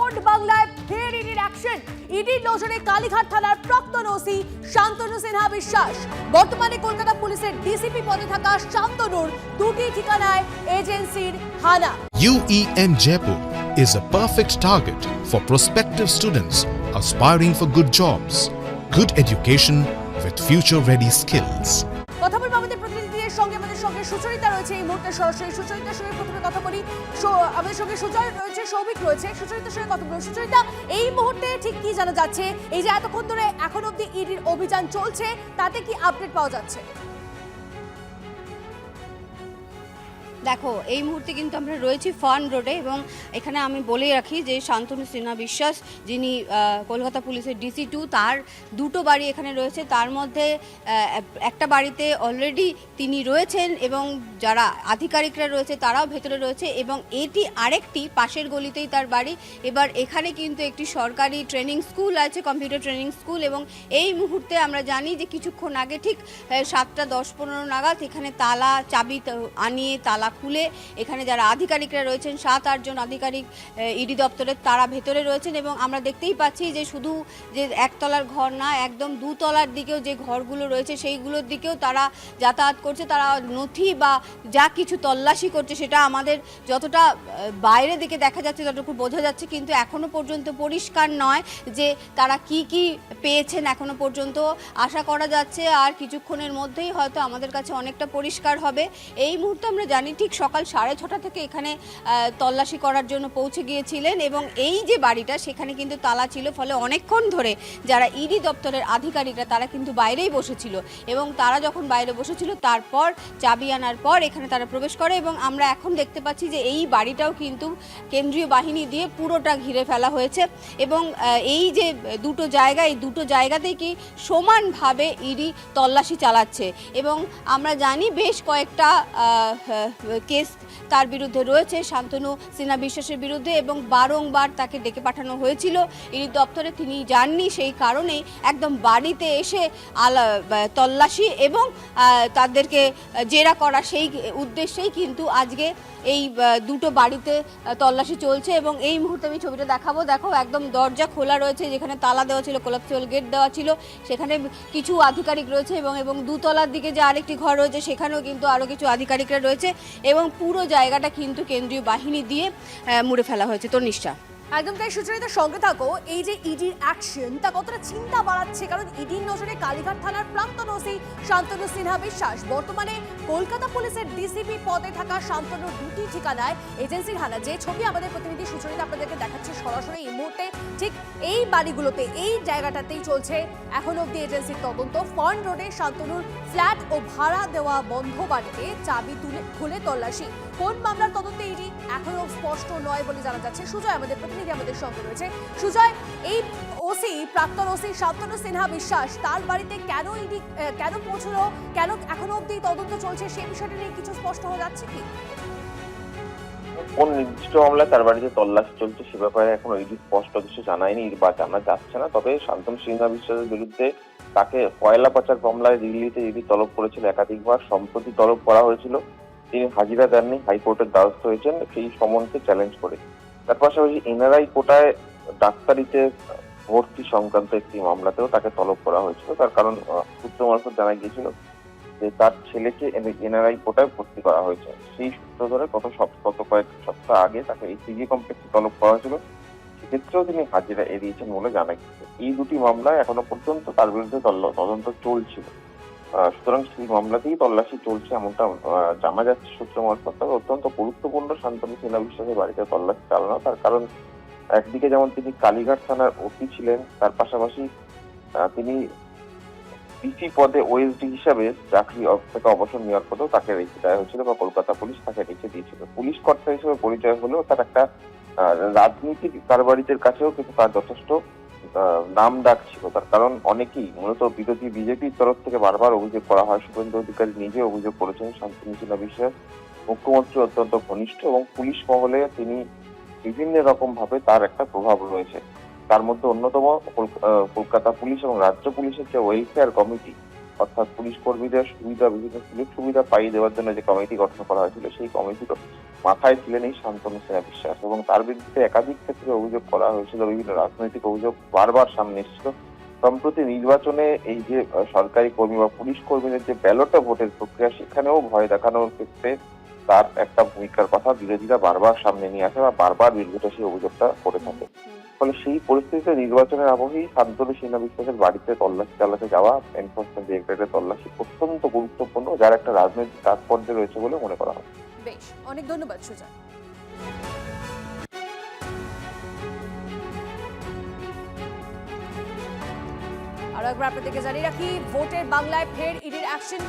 Court বাংলায় ফের ইডির অ্যাকশন। ইডির নজরে কালীঘাট থানার প্রাক্তন ওসি শান্তনু সিনহা বিশ্বাস। বর্তমানে কলকাতা পুলিশের ডিসিপি পদে থাকা শান্তনুর দুটি ঠিকানায় এজেন্সির হানা। UEM Jaipur is a perfect target for prospective students aspiring for good jobs, good education with future-ready skills. কথা বলবো আমাদের প্রতিনিধিদের সঙ্গে। আমাদের সঙ্গে সুচরিতা রয়েছে এই মুহূর্তে সরাসরি। সুচরিতার সঙ্গে প্রথমে কথা বলি। আমাদের সঙ্গে সুজয় রয়েছে, সৌভিক রয়েছে। সুচরিতার সঙ্গে কথা বলবো। সুচরিতা, এই মুহূর্তে ঠিক কি জানা যাচ্ছে? এই যে এতক্ষণ ধরে এখন অব্দি ইডির অভিযান চলছে, তাতে কি আপডেট পাওয়া যাচ্ছে? দেখো, এই মুহূর্তে কিন্তু আমরা রয়েছি ফার্ন রোডে এবং এখানে আমি বলেই রাখি যে শান্তনু সিনহা বিশ্বাস, যিনি কলকাতা পুলিশের DC2, তার দুটো বাড়ি এখানে রয়েছে। তার মধ্যে একটা বাড়িতে অলরেডি তিনি রয়েছেন এবং যারা আধিকারিকরা রয়েছে তারাও ভেতরে রয়েছে এবং এটি আরেকটি পাশের গলিতেই তার বাড়ি। এবার এখানে কিন্তু একটি সরকারি ট্রেনিং স্কুল আছে, কম্পিউটার ট্রেনিং স্কুল, এবং এই মুহূর্তে আমরা জানি যে কিছুক্ষণ আগে ঠিক 7:10-15 নাগাদ এখানে তালা চাবি আনিয়ে তালা খুলে এখানে যারা আধিকারিকরা রয়েছেন 7-8 জন আধিকারিক ইডি দপ্তরের, তারা ভেতরে রয়েছেন এবং আমরা দেখতেই পাচ্ছি যে শুধু যে একতলার ঘর না, একদম দুতলার দিকেও যে ঘরগুলো রয়েছে সেইগুলোর দিকেও তারা যাতায়াত করছে। তারা নথি বা যা কিছু তল্লাশি করছে সেটা আমাদের যতটা বাইরের দিকে দেখা যাচ্ছে ততটুকু বোঝা যাচ্ছে, কিন্তু এখনো পর্যন্ত পরিষ্কার নয় যে তারা কি কি পেয়েছেন। এখনো পর্যন্ত আশা করা যাচ্ছে আর কিছুক্ষণের মধ্যেই হয়তো আমাদের কাছে অনেকটা পরিষ্কার হবে। এই মুহূর্তে আমরা জানি ঠিক সকাল 6:30 থেকে এখানে তল্লাশি করার জন্য পৌঁছে গিয়েছিলেন এবং এই যে বাড়িটা সেখানে কিন্তু তালা ছিল, ফলে অনেকক্ষণ ধরে যারা ইডি দপ্তরের আধিকারিকরা তারা কিন্তু বাইরেই বসেছিল এবং তারা যখন বাইরে বসেছিল তারপর চাবি আনার পর এখানে তারা প্রবেশ করে এবং আমরা এখন দেখতে পাচ্ছি যে এই বাড়িটাও কিন্তু কেন্দ্রীয় বাহিনী দিয়ে পুরোটা ঘিরে ফেলা হয়েছে এবং এই যে দুটো জায়গা, এই দুটো জায়গাতেই কি সমানভাবে ইডি তল্লাশি চালাচ্ছে এবং আমরা জানি বেশ কয়েকটা কেস তার বিরুদ্ধে রয়েছে, শান্তনু সিনহা বিশ্বাসের বিরুদ্ধে, এবং বারংবার তাকে ডেকে পাঠানো হয়েছিল ইডি দপ্তরে, তিনি যাননি। সেই কারণেই একদম বাড়িতে এসে তল্লাশি এবং তাদেরকে জেরা করা, সেই উদ্দেশ্যেই কিন্তু আজকে এই দুটো বাড়িতে তল্লাশি চলছে এবং এই মুহূর্তে আমি ছবিটা দেখাবো। দেখো, একদম দরজা খোলা রয়েছে, যেখানে তালা দেওয়া ছিল, কোলাপসিবল গেট দেওয়া ছিল, সেখানে কিছু আধিকারিক রয়েছে এবং দুতলার দিকে যে আরেকটি ঘর রয়েছে সেখানেও কিন্তু আরও কিছু আধিকারিকরা রয়েছে এবং পুরো জায়গাটা কিন্তু কেন্দ্রীয় বাহিনী দিয়ে মুড়ে ফেলা হয়েছে। তো নিশ্চয় একদম তাই। সুচরিতার সঙ্গে থাকো। এই যে ইডির অ্যাকশন, তা কতটা চিন্তা বাড়াচ্ছে? কারণ ইডির নজরে কালীঘাট থানার প্রাক্তন ওসি শান্তনু সিনহা বিশ্বাস, বর্তমানে কলকাতা পুলিশের ডিসিপি পদে থাকা শান্তনুর দুটি ঠিকানায় এজেন্সির হানা। যে ছবি আমাদের প্রতিনিধি সুচরিতা আপনাদেরকে দেখাচ্ছে সরাসরি এই মুহূর্তে, ঠিক এই বাড়িগুলোতে, এই জায়গাটাতেই চলছে এখন অব্দি এজেন্সির তদন্ত। ফার্ন রোডে শান্তনুর ফ্ল্যাট ও ভাড়া দেওয়া বন্ধ বাড়িতে চাবি খুলে তল্লাশি। কোন মামলার তদন্তে ইডি এখনো স্পষ্ট নয় বলে জানা যাচ্ছে। সুজয় আমাদের প্রতিনিধি আমাদের সঙ্গে রয়েছে। সুজয়, এই ওসি, প্রাক্তন ওসি শান্তনু সিনহা বিশ্বাস, তার বাড়িতে কেন ইডি কেন পৌঁছলো, কেন এখনো অব্দি তদন্ত চলছে, সেই বিষয়টা নিয়ে কিছু স্পষ্ট হয়ে যাচ্ছে কি? কোন নির্দিষ্ট মামলায় তার বাড়িতে তল্লাশি চলছে সে ব্যাপারে এখনো ইডি স্পষ্ট কিছু জানায়নি বা জানা যাচ্ছে না। তবে শান্তনু সিনহা বিশ্বাসের বিরুদ্ধে তাকে কয়লা পাচার মামলায় দিল্লিতে ইডি তলব করেছিল একাধিকবার। সম্প্রতি তলব করা হয়েছিল, তিনি হাজিরা দেননি, হাইকোর্টের দ্বারস্থ হয়েছেন সেই সমনকে চ্যালেঞ্জ করে। তার পাশাপাশি এনআরআই কোটায় ডাক্তারিতে ভর্তি সংক্রান্ত একটি মামলাতেও তাকে তলব করা হয়েছিল। তার কারণ সূত্র মারফত জানা গিয়েছিল যে তার ছেলেকে এনআরআই কোটায় ভর্তি করা হয়েছে। সেই সূত্র ধরে গত কয়েক সপ্তাহ আগে তাকে এই সিজি কমপ্লেক্সে তলব করা হয়েছিল, সেক্ষেত্রেও তিনি হাজিরা এড়িয়েছেন বলে জানা গিয়েছে। এই দুটি মামলায় এখনো পর্যন্ত তার বিরুদ্ধে তদন্ত চলছিল, সুতরাং সেই মামলাতেই তল্লাশি চলছে এমনটা জানা যাচ্ছে সূত্র মারফত। তবে অত্যন্ত গুরুত্বপূর্ণ শান্তনু সিনহা বিশ্বাসের বাড়িতে তল্লাশি চালানো, তার কারণ একদিকে যেমন তিনি কালীঘাট থানার ওসি ছিলেন, তার পাশাপাশি তিনি ডিসি পদে ওএসডি হিসাবে চাকরি থেকে অবসর নেওয়ার পরেও তাকে রেখে দেওয়া হয়েছিল বা কলকাতা পুলিশ তাকে রেখে দিয়েছিল। পুলিশ কর্তা হিসেবে পরিচয় হলেও তার একটা রাজনীতির কারবারিদের কাছেও কিন্তু তার যথেষ্ট নাম ডাক ছিল। তার কারণ অনেকেই মূলত বিরোধী বিজেপির তরফ থেকে বারবার অভিযোগ করা হয়, শুভেন্দু অধিকারী নিজে অভিযোগ করেছেন শান্তনু সিনহা বিশ্বাস মুখ্যমন্ত্রী অত্যন্ত ঘনিষ্ঠ এবং পুলিশ মহলে তিনি বিভিন্ন রকম ভাবে তার একটা প্রভাব রয়েছে। তার মধ্যে অন্যতম কলকাতা পুলিশ এবং রাজ্য পুলিশের যে ওয়েলফেয়ার কমিটি, অর্থাৎ পুলিশ কর্মীদের বিভিন্ন সুযোগ সুবিধা পাইয়ে দেওয়ার জন্য যে কমিটি গঠন করা হয়েছিল সেই কমিটির মাথায় ছিলেন এই শান্তনু সিনহা বিশ্বাস, এবং তার বিরুদ্ধে একাধিক ক্ষেত্রে অভিযোগ করা হয়েছিল, বিভিন্ন রাজনৈতিক অভিযোগ বারবার সামনে এসেছিল। সম্প্রতি নির্বাচনে এই যে সরকারি কর্মী বা পুলিশ কর্মীদের যে ব্যালটে ভোটের প্রক্রিয়া, সেখানেও ভয় দেখানোর ক্ষেত্রে তার একটা ভূমিকার কথা বিরোধীরা বারবার সামনে নিয়ে আসে বা বারবার বিরোধীরা সেই অভিযোগটা করে থাকে। ফলে সেই পরিস্থিতিতে নির্বাচনের আবহেই শান্তনু সিনহা বিশ্বাসের বাড়িতে তল্লাশি চালাতে যাওয়া এনফোর্সমেন্ট ডিরেক্টরেটের তল্লাশি অত্যন্ত গুরুত্বপূর্ণ, যার একটা রাজনৈতিক তাৎপর্য রয়েছে বলে মনে করা হয়। বেশ, অনেক ধন্যবাদ সুজন। আরো একবার আপনাদেরকে জানিয়ে রাখি, ভোটের বাংলায় ফের ইডির অ্যাকশন।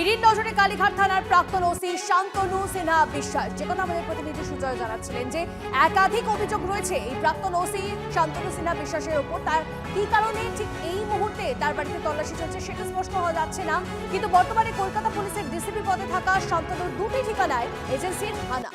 ইডির নজরে কালীঘাট থানার প্রাক্তন ওসি শান্তনু সিনহা বিশ্বাস, যে কথা আমাদের প্রতিনিধি সুজয় জানাচ্ছিলেন যে একাধিক অভিযোগ রয়েছে এই প্রাক্তন ওসি শান্তনু সিনহা বিশ্বাসের ওপর। তার কি কারণে ঠিক এই মুহূর্তে তার বাড়িতে তল্লাশি চলছে সেটা স্পষ্ট হওয়া যাচ্ছে না, কিন্তু বর্তমানে কলকাতা পুলিশের ডিসিপি পদে থাকা শান্তনুর দুটি ঠিকানায় এজেন্সির হানা।